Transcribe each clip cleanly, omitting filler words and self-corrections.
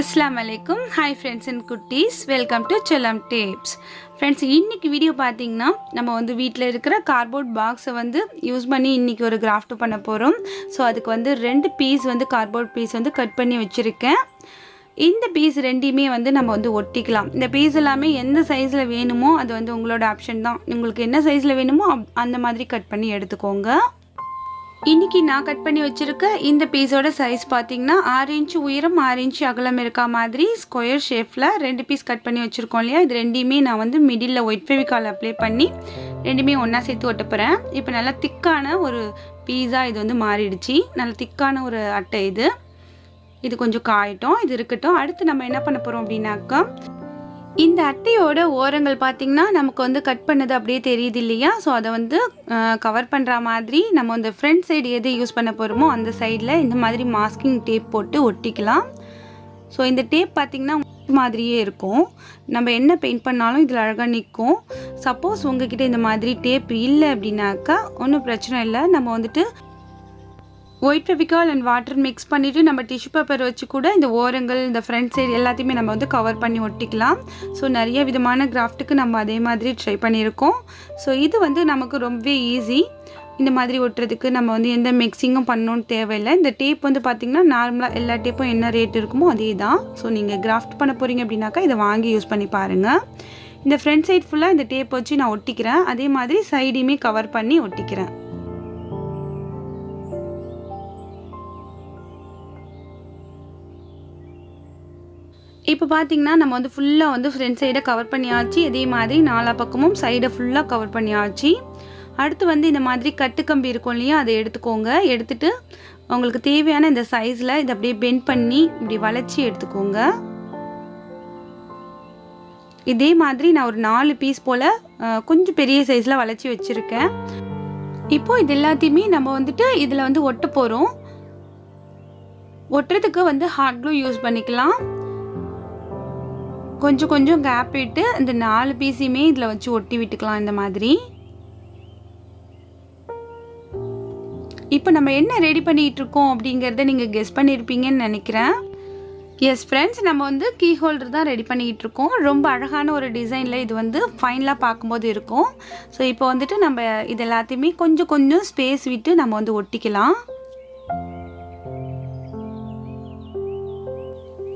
Assalamualaikum. Hi friends and குட்டீஸ், welcome to chellamtips. Friends, இன்னைக்கு video பார்த்தீங்கன்னா நம்ம வந்து வீட்டில் இருக்கிற கார்ட்போர்ட் பாக்ஸை வந்து யூஸ் பண்ணி இன்னைக்கு ஒரு கிராஃப்ட் பண்ண போகிறோம். ஸோ அதுக்கு வந்து 2 பீஸ் வந்து கார்ட்போர்ட் பீஸ் வந்து கட் பண்ணி வச்சுருக்கேன். இந்த பீஸ் ரெண்டையுமே வந்து நம்ம வந்து ஒட்டிக்கலாம். இந்த பீஸ் எல்லாமே எந்த சைஸில் வேணுமோ அது வந்து உங்களோட ஆப்ஷன் தான். உங்களுக்கு என்ன சைஸில் வேணுமோ அந்த மாதிரி கட் பண்ணி எடுத்துக்கோங்க. இன்றைக்கி நான் கட் பண்ணி வச்சுருக்க இந்த பீஸோட சைஸ் பார்த்திங்கன்னா 6 இன்ச் உயரம் 6 இன்ச் அகலம் இருக்கா மாதிரி ஸ்கொயர் ஷேப்பில் 2 பீஸ் கட் பண்ணி வச்சுருக்கோம் இல்லையா. இது ரெண்டையுமே நான் வந்து மிடில் ஒயிட் ஃபெவிகால் அப்ளை பண்ணி ரெண்டுமே ஒன்றா சேர்த்து ஒட்ட போகிறேன். இப்போ நல்லா திக்கான ஒரு பீஸாக இது வந்து மாறிடுச்சு. நல்ல திக்கான ஒரு அட்டை இது கொஞ்சம் காயட்டும், இது இருக்கட்டும். அடுத்து நம்ம என்ன பண்ண போகிறோம் அப்படின்னாக்கா, இந்த அட்டையோட ஓரங்கள் பார்த்திங்கன்னா நமக்கு வந்து கட் பண்ணது அப்படியே தெரியுது இல்லையா. ஸோ அதை வந்து கவர் பண்ணுற மாதிரி நம்ம இந்த ஃப்ரண்ட் சைடு எது யூஸ் பண்ண போகிறோமோ அந்த சைடில் இந்த மாதிரி மாஸ்கிங் டேப் போட்டு ஒட்டிக்கலாம். ஸோ இந்த டேப் பார்த்திங்கன்னா மாதிரியே இருக்கும். நம்ம என்ன பெயிண்ட் பண்ணாலும் இதில் அழகாக நிற்கும். சப்போஸ் உங்ககிட்ட இந்த மாதிரி டேப் இல்லை அப்படின்னாக்கா ஒன்றும் பிரச்சனை இல்லை. நம்ம வந்துட்டு white Fevicol and water mix பண்ணிவிட்டு நம்ம டிஷ்யூ பேப்பர் வச்சு கூட இந்த ஓரங்கள் இந்த ஃப்ரண்ட் சைடு எல்லாத்தையுமே நம்ம வந்து கவர் பண்ணி ஒட்டிக்கலாம். ஸோ நிறைய விதமான கிராஃப்ட்டுக்கு நம்ம அதே மாதிரி ட்ரை பண்ணியிருக்கோம். ஸோ இது வந்து நமக்கு ரொம்பவே ஈஸி. இந்த மாதிரி ஒட்டுறதுக்கு நம்ம வந்து எந்த மிக்சிங்கும் பண்ணணும்னு தேவையில்லை. இந்த டேப் வந்து பார்த்திங்கன்னா நார்மலாக எல்லா டேப்பும் என்ன ரேட் இருக்குமோ அதே தான். ஸோ நீங்கள் கிராஃப்ட் பண்ண போகிறீங்க அப்படின்னாக்கா இதை வாங்கி யூஸ் பண்ணி பாருங்கள். இந்த ஃப்ரண்ட் சைட் ஃபுல்லாக இந்த டேப் வச்சு நான் ஒட்டிக்கிறேன். அதே மாதிரி சைடையுமே கவர் பண்ணி ஒட்டிக்கிறேன். இப்போ பார்த்திங்கன்னா நம்ம வந்து ஃபுல்லாக வந்து ஃப்ரண்ட் சைடை கவர் பண்ணியாச்சு. இதே மாதிரி நாலா பக்கமும் சைடை ஃபுல்லாக கவர் பண்ணியாச்சு. அடுத்து வந்து இந்த மாதிரி கட்டுக்கம்பி இருக்கும் இல்லையா, அதை எடுத்துக்கோங்க. எடுத்துகிட்டு உங்களுக்கு தேவையான இந்த சைஸில் இதை அப்படியே பெண்ட் பண்ணி இப்படி வளைச்சி எடுத்துக்கோங்க. இதே மாதிரி நான் ஒரு 4 பீஸ் போல் கொஞ்சம் பெரிய சைஸில் வளைச்சி வச்சுருக்கேன். இப்போது இது எல்லாத்தையுமே நம்ம வந்துட்டு இதில் வந்து ஒட்ட போகிறோம். ஒட்டுறதுக்கு வந்து ஹாட் க்ளூ யூஸ் பண்ணிக்கலாம். கொஞ்சம் கொஞ்சம் கேப் விட்டு இந்த 4 பீஸையுமே இதில் வச்சு ஒட்டி விட்டுக்கலாம் இந்த மாதிரி. இப்போ நம்ம என்ன ரெடி பண்ணிகிட்டு இருக்கோம் அப்படிங்கிறத நீங்கள் கெஸ் பண்ணியிருப்பீங்கன்னு நினைக்கிறேன். எஸ் ஃப்ரெண்ட்ஸ், நம்ம வந்து கீ ஹோல்டர் தான் ரெடி பண்ணிக்கிட்டு இருக்கோம். ரொம்ப அழகான ஒரு டிசைனில் இது வந்து ஃபைனலாக பார்க்கும்போது இருக்கும். ஸோ இப்போ வந்துட்டு நம்ம இது எல்லாத்தையுமே கொஞ்சம் கொஞ்சம் ஸ்பேஸ் விட்டு நம்ம வந்து ஒட்டிக்கலாம்.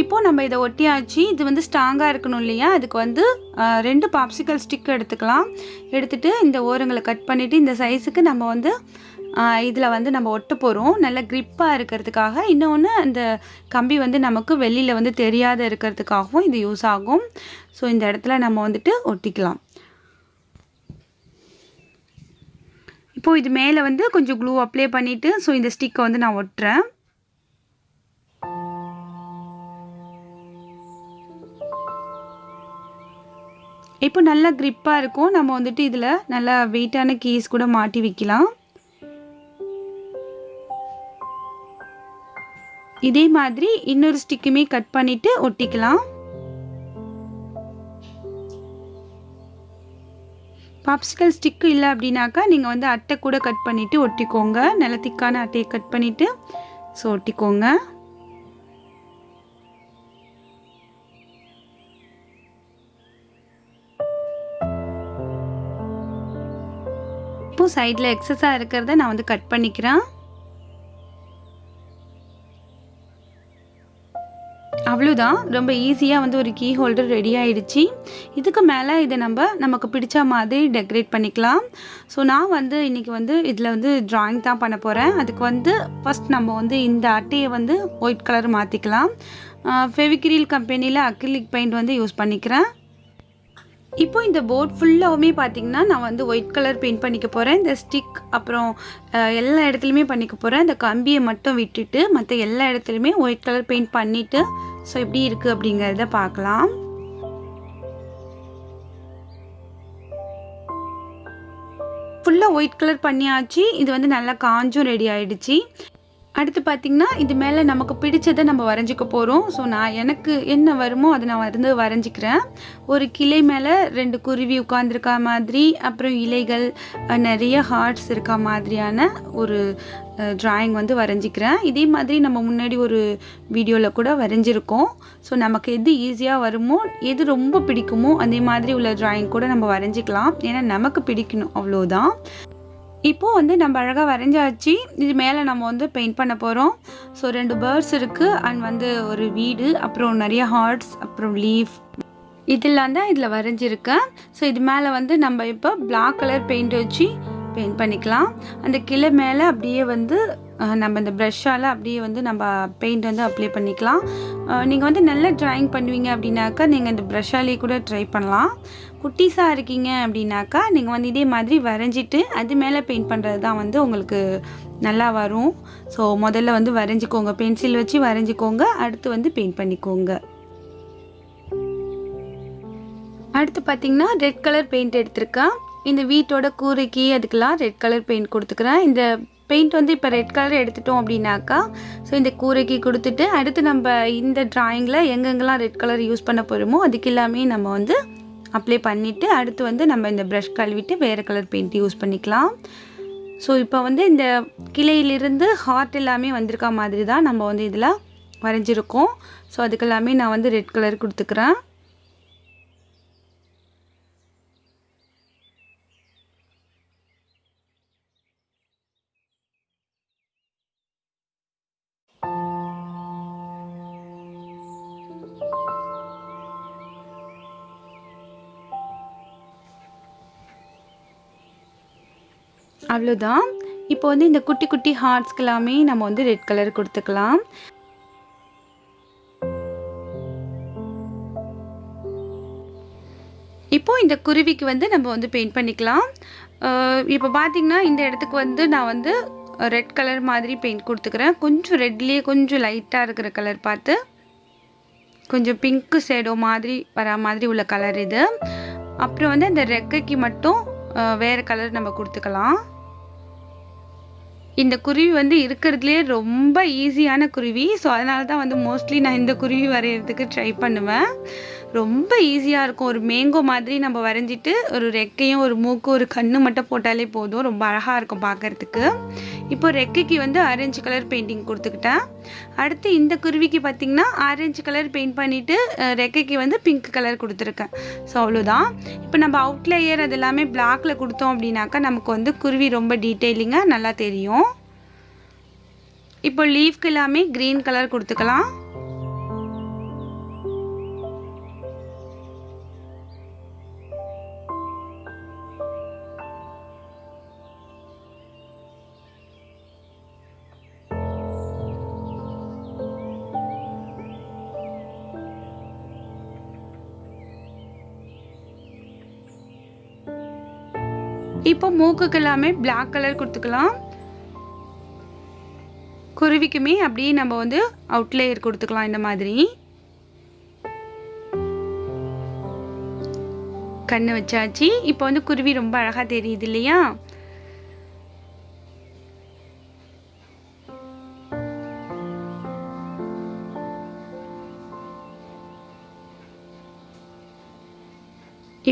இப்போது நம்ம இதை ஒட்டியாச்சு. இது வந்து ஸ்ட்ராங்காக இருக்கணும் இல்லையா, அதுக்கு வந்து 2 பாப்சிக்கல் ஸ்டிக் எடுத்துக்கலாம். எடுத்துகிட்டு இந்த ஓரங்களை கட் பண்ணிவிட்டு இந்த சைஸுக்கு நம்ம வந்து இதில் வந்து நம்ம ஒட்ட போகிறோம். நல்ல க்ரிப்பாக இருக்கிறதுக்காக. இன்னொன்று அந்த கம்பி வந்து நமக்கு வெளியில் வந்து தெரியாத இருக்கிறதுக்காகவும் இது யூஸ் ஆகும். ஸோ இந்த இடத்துல நம்ம வந்துட்டு ஒட்டிக்கலாம். இப்போது இது மேலே வந்து கொஞ்சம் க்ளூ அப்ளை பண்ணிவிட்டு ஸோ இந்த ஸ்டிக்கை வந்து நான் ஒட்டுறேன். இப்போ நல்லா க்ரிப்பாக இருக்கும். நம்ம வந்துட்டு இதில் நல்லா வெயிட்டான கீஸ் கூட மாட்டி வைக்கலாம். இதே மாதிரி இன்னொரு ஸ்டிக்குமே கட் பண்ணிவிட்டு ஒட்டிக்கலாம். பாப்சிக்கல் ஸ்டிக்கு இல்லை அப்படின்னாக்கா நீங்கள் வந்து அட்டை கூட கட் பண்ணிவிட்டு ஒட்டிக்கோங்க. நல்ல திக்கான அட்டையை கட் பண்ணிவிட்டு ஸோ ஒட்டிக்கோங்க. இப்போது சைடில் எக்ஸஸாக இருக்கிறத நான் வந்து கட் பண்ணிக்கிறேன். அவ்வளோதான், ரொம்ப ஈஸியாக வந்து ஒரு கீ ஹோல்டர் ரெடி ஆகிடுச்சு. இதுக்கு மேலே இதை நமக்கு பிடிச்ச மாதிரி டெக்கரேட் பண்ணிக்கலாம். ஸோ நான் வந்து இன்றைக்கி வந்து இதில் வந்து ட்ராயிங் தான் பண்ண போகிறேன். அதுக்கு வந்து ஃபஸ்ட் நம்ம வந்து இந்த அட்டையை வந்து ஒயிட் கலர் மாற்றிக்கலாம். ஃபெவிக்ரில் கம்பெனியில் அக்ரிலிக் பெயிண்ட் வந்து யூஸ் பண்ணிக்கிறேன். இப்போ இந்த போர்ட் ஃபுல்லாகவுமே பார்த்திங்கன்னா நான் வந்து ஒயிட் கலர் பெயிண்ட் பண்ணிக்க போகிறேன். இந்த ஸ்டிக் அப்புறம் எல்லா இடத்துலையுமே பண்ணிக்க போகிறேன். இந்த கம்பியை மட்டும் விட்டுட்டு மற்ற எல்லா இடத்துலையுமே ஒயிட் கலர் பெயிண்ட் பண்ணிவிட்டு ஸோ எப்படி இருக்குது அப்படிங்கிறத பார்க்கலாம். ஃபுல்லாக ஒயிட் கலர் பண்ணியாச்சு. இது வந்து நல்லா காஞ்சும் ரெடி ஆகிடுச்சு. அடுத்து பார்த்திங்கன்னா இது மேலே நமக்கு பிடிச்சதை நம்ம வரைஞ்சிக்க போகிறோம். ஸோ நான் எனக்கு என்ன வருமோ அதை நான் வந்து வரைஞ்சிக்கிறேன். ஒரு கிளை மேலே 2 குருவி உட்காந்துருக்கா மாதிரி, அப்புறம் இலைகள், நிறைய ஹார்ட்ஸ் இருக்கா மாதிரியான ஒரு ட்ராயிங் வந்து வரைஞ்சிக்கிறேன். இதே மாதிரி நம்ம முன்னாடி ஒரு வீடியோவில் கூட வரைஞ்சிருக்கோம். ஸோ நமக்கு எது ஈஸியாக வருமோ, எது ரொம்ப பிடிக்குமோ அதே மாதிரி உள்ள ட்ராயிங் கூட நம்ம வரைஞ்சிக்கலாம். ஏன்னா நமக்கு பிடிக்கணும், அவ்வளோதான். இப்போது வந்து நம்ம அழகாக வரைஞ்சாச்சு. இது மேலே நம்ம வந்து பெயிண்ட் பண்ண போகிறோம். ஸோ 2 பேர்ட்ஸ் இருக்குது அண்ட் வந்து ஒரு வீடு, அப்புறம் நிறைய ஹார்ட்ஸ், அப்புறம் லீஃப் இதெல்லாம் தான் இதில் வரைஞ்சிருக்கேன். ஸோ இது மேலே வந்து நம்ம இப்போ பிளாக் கலர் பெயிண்ட் வச்சு பெயிண்ட் பண்ணிக்கலாம். அந்த கிளை மேலே அப்படியே வந்து நம்ம இந்த ப்ரஷ்ஷால் அப்படியே வந்து நம்ம பெயிண்ட் வந்து அப்ளை பண்ணிக்கலாம். நீங்கள் வந்து நல்லா ட்ராயிங் பண்ணுவீங்க அப்படின்னாக்கா நீங்கள் இந்த ப்ரஷ்ஷாலே கூட ட்ரை பண்ணலாம். குட்டீஸாக இருக்கீங்க அப்படின்னாக்கா நீங்கள் வந்து இதே மாதிரி வரைஞ்சிட்டு அது மேலே பெயிண்ட் பண்ணுறது தான் வந்து உங்களுக்கு நல்லா வரும். ஸோ முதல்ல வந்து வரைஞ்சிக்கோங்க, பென்சில் வச்சு வரைஞ்சிக்கோங்க, அடுத்து வந்து பெயிண்ட் பண்ணிக்கோங்க. அடுத்து பார்த்திங்கன்னா ரெட் கலர் பெயிண்ட் எடுத்திருக்கேன். இந்த வீட்டோட கூரைக்கு அதுக்கெல்லாம் ரெட் கலர் பெயிண்ட் கொடுத்துக்கிறேன். இந்த பெயிண்ட் வந்து இப்போ ரெட் கலர் எடுத்துட்டோம் அப்படின்னாக்கா ஸோ இந்த கூரைக்கு கொடுத்துட்டு அடுத்து நம்ம இந்த ட்ராயிங்கில் எங்கெங்கெல்லாம் ரெட் கலர் யூஸ் பண்ண போகிறோமோ அதுக்கு எல்லாமே நம்ம வந்து அப்ளை பண்ணிவிட்டு அடுத்து வந்து நம்ம இந்த ப்ரஷ் கழுவிட்டு வேறு கலர் பெயிண்ட் யூஸ் பண்ணிக்கலாம். ஸோ இப்போ வந்து இந்த கிளையிலிருந்து ஹார்ட் எல்லாமே வந்திருக்க மாதிரி தான் நம்ம வந்து இதில் வரைஞ்சிருக்கோம். ஸோ அதுக்கெல்லாமே நான் வந்து ரெட் கலர் கொடுத்துக்கிறேன். அவ்வளோதான். இப்போ வந்து இந்த குட்டி குட்டி ஹார்ட்ஸ்க்கு எல்லாமே நம்ம வந்து ரெட் கலர் கொடுத்துக்கலாம். இப்போ இந்த குருவிக்கு வந்து நம்ம வந்து பெயிண்ட் பண்ணிக்கலாம். இப்போ பார்த்திங்கன்னா இந்த இடத்துக்கு வந்து நான் வந்து ரெட் கலர் மாதிரி பெயிண்ட் கொடுத்துக்கிறேன். கொஞ்சம் ரெட்லேயே கொஞ்சம் லைட்டாக இருக்கிற கலர் பார்த்து கொஞ்சம் பிங்க்கு ஷேடோ மாதிரி வர மாதிரி உள்ள கலர் இது. அப்புறம் வந்து அந்த ரெக்கைக்கு மட்டும் வேறு கலர் நம்ம கொடுத்துக்கலாம். இந்த குருவி வந்து இருக்கிறதுலே ரொம்ப ஈஸியான குருவி. ஸோ அதனால தான் வந்து மோஸ்ட்லி நான் இந்த குருவி வரைகிறதுக்கு ட்ரை பண்ணுவேன். ரொம்ப ஈஸியாக இருக்கும். ஒரு மேங்கோ மாதிரி நம்ம வரைஞ்சிட்டு ஒரு ரெக்கையும் ஒரு மூக்கு ஒரு கண்ணு மட்டும் போட்டாலே போதும். ரொம்ப அழகாக இருக்கும் பார்க்குறதுக்கு. இப்போ ரெக்கைக்கு வந்து ஆரஞ்சு கலர் பெயிண்டிங் கொடுத்துக்கிட்டேன். அடுத்து இந்த குருவிக்கு பார்த்திங்கன்னா ஆரஞ்சு கலர் பெயிண்ட் பண்ணிவிட்டு ரெக்கைக்கு வந்து பிங்க் கலர் கொடுத்துருக்கேன். ஸோ அவ்வளோதான். இப்போ நம்ம அவுட்லேயர் அது எல்லாமே பிளாக்ல கொடுத்தோம் அப்படின்னாக்கா நமக்கு வந்து குருவி ரொம்ப டீட்டெயிலிங்காக நல்லா தெரியும். இப்போ லீஃப்க்கு எல்லாமே க்ரீன் கலர் கொடுத்துக்கலாம். இப்போ மூக்குக்கு எல்லாமே பிளாக் கலர் கொடுத்துக்கலாம். குருவிக்குமே அப்படியே நம்ம வந்து அவுட்லேயர் கொடுத்துக்கலாம். இந்த மாதிரி கண்ணு வச்சாச்சு. இப்போ வந்து குருவி ரொம்ப அழகாக தெரியுது இல்லையா?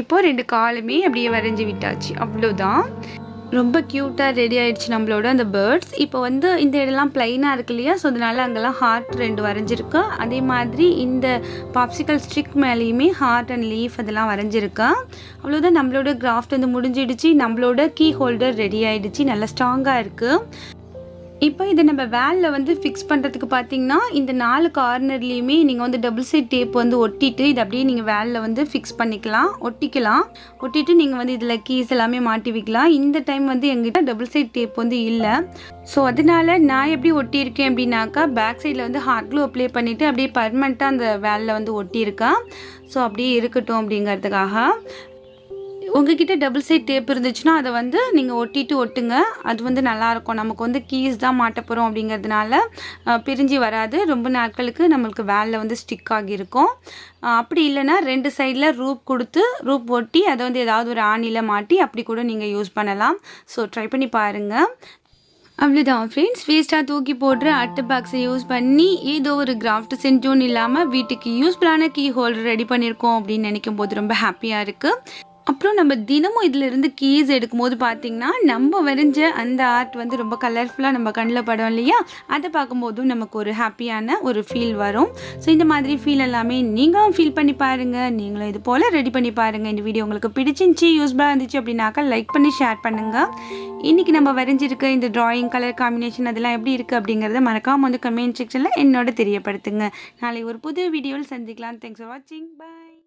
இப்போ 2 காலுமே அப்படியே வரைஞ்சி விட்டாச்சு. அவ்வளோதான். ரொம்ப க்யூட்டாக ரெடி ஆகிடுச்சு நம்மளோட அந்த பேர்ட்ஸ். இப்போ வந்து இந்த இடம்லாம் ப்ளைனாக இருக்கு இல்லையா? ஸோ அதனால அங்கெல்லாம் ஹார்ட் 2 வரைஞ்சிருக்கேன். அதே மாதிரி இந்த பாப்சிக்கல் ஸ்டிக் மேலேயுமே ஹார்ட் அண்ட் லீஃப் அதெல்லாம் வரைஞ்சிருக்கேன். அவ்வளோதான். நம்மளோட கிராஃப்ட் வந்து முடிஞ்சிடுச்சு. நம்மளோட கீ ஹோல்டர் ரெடி ஆகிடுச்சு. நல்லா ஸ்ட்ராங்காக இருக்குது. இப்போ இதை நம்ம வேலில் வந்து ஃபிக்ஸ் பண்ணுறதுக்கு பார்த்தீங்கன்னா இந்த 4 கார்னர்லேயுமே நீங்கள் வந்து டபுள் சைட் டேப் வந்து ஒட்டிட்டு இதை அப்படியே நீங்கள் வேலில் வந்து ஃபிக்ஸ் பண்ணிக்கலாம், ஒட்டிட்டு நீங்கள் வந்து இதில் கீஸ் எல்லாமே மாட்டி வைக்கலாம். இந்த டைம் வந்து எங்கிட்ட டபுள் சைட் டேப் வந்து இல்லை. ஸோ அதனால நான் எப்படி ஒட்டியிருக்கேன் அப்படின்னாக்கா பேக் சைடில் வந்து ஹாட் க்ளூ அப்ளை பண்ணிவிட்டு அப்படியே பர்மனெண்ட்டாக அந்த வேலில் வந்து ஒட்டியிருக்கேன். ஸோ அப்படியே இருக்கட்டும் அப்படிங்கிறதுக்காக. உங்ககிட்ட டபுள் சைட் டேப் இருந்துச்சுன்னா அதை வந்து நீங்கள் ஒட்டுங்க. அது வந்து நல்லாயிருக்கும். நமக்கு வந்து கீஸ் தான் மாட்ட போகிறோம் அப்படிங்கிறதுனால பிரிஞ்சு வராது. ரொம்ப நாட்களுக்கு நம்மளுக்கு வேலில் வந்து ஸ்டிக் ஆகியிருக்கும். அப்படி இல்லைன்னா 2 சைடில் ரூப் ஒட்டி அதை வந்து ஏதாவது ஒரு ஆணியில் மாட்டி அப்படி கூட நீங்கள் யூஸ் பண்ணலாம். ஸோ ட்ரை பண்ணி பாருங்கள். அவ்வளோதான் ஃப்ரெண்ட்ஸ். வேஸ்ட்டாக தூக்கி போடுற அட்டை பாக்ஸை யூஸ் பண்ணி ஏதோ ஒரு கிராஃப்ட் செஞ்சோன்னு இல்லாமல் வீட்டுக்கு யூஸ்ஃபுல்லான கீ ஹோல்டர் ரெடி பண்ணியிருக்கோம் அப்படின்னு நினைக்கும் போது ரொம்ப ஹாப்பியாக இருக்குது. அப்புறம் நம்ம தினமும் இதிலிருந்து கீஸ் எடுக்கும்போது பார்த்திங்கன்னா நம்ம வரைஞ்ச அந்த ஆர்ட் வந்து ரொம்ப கலர்ஃபுல்லாக நம்ம கண்ணில் படும் இல்லையா, அதை பார்க்கும்போதும் நமக்கு ஒரு ஹாப்பியான ஒரு ஃபீல் வரும். ஸோ இந்த மாதிரி ஃபீல் எல்லாமே நீங்களும் ஃபீல் பண்ணி பாருங்கள். நீங்களும் இது போல் ரெடி பண்ணி பாருங்கள். இந்த வீடியோ உங்களுக்கு பிடிச்சிருந்துச்சி, யூஸ்ஃபுல்லாக இருந்துச்சு அப்படின்னாக்கா லைக் பண்ணி ஷேர் பண்ணுங்கள். இன்றைக்கி நம்ம வரைஞ்சிருக்க இந்த ட்ராயிங் கலர் காம்பினேஷன் அதெல்லாம் எப்படி இருக்குது அப்படிங்கிறத மறக்காமல் வந்து கமெண்ட் செக்ஷனில் என்னோட தெரியப்படுத்துங்க. நாளை ஒரு புது வீடியோவில் சந்திக்கலாம். தேங்க்ஸ் ஃபார் வாட்சிங். பாய்.